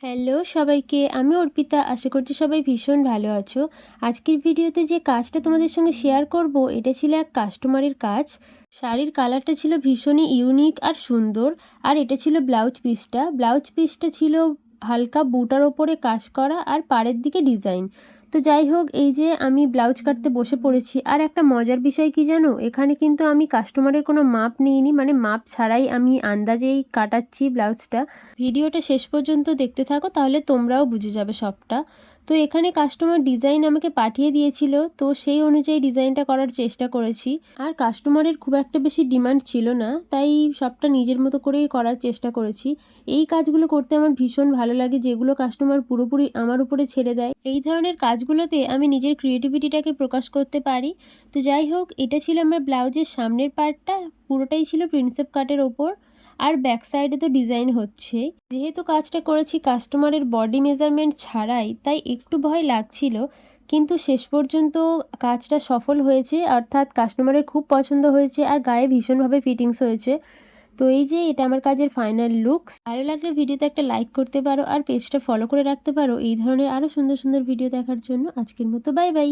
Hello সবাইকে, আমি অর্পিতা। আশা করছি সবাই ভীষণ ভালো আছো। আজকের ভিডিওতে যে কাজটা তোমাদের সঙ্গে শেয়ার করব, এটা ছিল এক কাস্টমারের কাজ। শাড়ির কালারটা ছিল ভীষণই ইউনিক আর সুন্দর। আর এটা ছিল ব্লাউজ পিসটা ছিল হালকা বুটার ওপরে কাজ করা আর পাড়ের দিকে ডিজাইন। তো যাই হোক, এই যে আমি ব্লাউজ কাটতে বসে পড়েছি। আর একটা মজার বিষয় কি জানো, এখানে কিন্তু আমি কাস্টমারের কোনো মাপ নিইনি, মানে মাপ ছাড়াই আমি আন্দাজেই কাটাচ্ছি ব্লাউজটা। ভিডিওটা শেষ পর্যন্ত দেখতে থাকো, তাহলে তোমরাও বুঝে যাবে সবটা। তো এখানে কাস্টমার ডিজাইন আমাকে পাঠিয়ে দিয়েছিল, তো সেই অনুযায়ী ডিজাইনটা করার চেষ্টা করেছি। আর কাস্টমারের খুব একটা বেশি ডিমান্ড ছিল না, তাই সবটা নিজের মতো করেই করার চেষ্টা করেছি। এই কাজগুলো করতে আমার ভীষণ ভালো লাগে, যেগুলো কাস্টমার পুরোপুরি আমার উপরে ছেড়ে দেয়। এই ধরনের কাজগুলোতে আমি নিজের ক্রিয়েটিভিটিটাকে প্রকাশ করতে পারি। তো যাই হোক, এটা ছিল আমার ব্লাউজের সামনের পার্টটা, পুরোটাই ছিল প্রিন্সেপ কাটের ওপর। আর ব্যাক সাইডে তো ডিজাইন হচ্ছে। যেহেতু কাজটা করেছি কাস্টমারের বডি মেজারমেন্ট ছাড়াই, তাই একটু ভয় লাগছিল, কিন্তু শেষ পর্যন্ত কাজটা সফল হয়েছে, অর্থাৎ কাস্টমারের খুব পছন্দ হয়েছে আর গায়ে ভীষণভাবে ফিটিংস হয়েছে। তো এই যে এটা আমার কাজের ফাইনাল লুকস। ভালো লাগলে ভিডিওতে একটা লাইক করতে পারো আর পেজটা ফলো করে রাখতে পারো এই ধরনের আরও সুন্দর সুন্দর ভিডিও দেখার জন্য। আজকের মতো বাই বাই।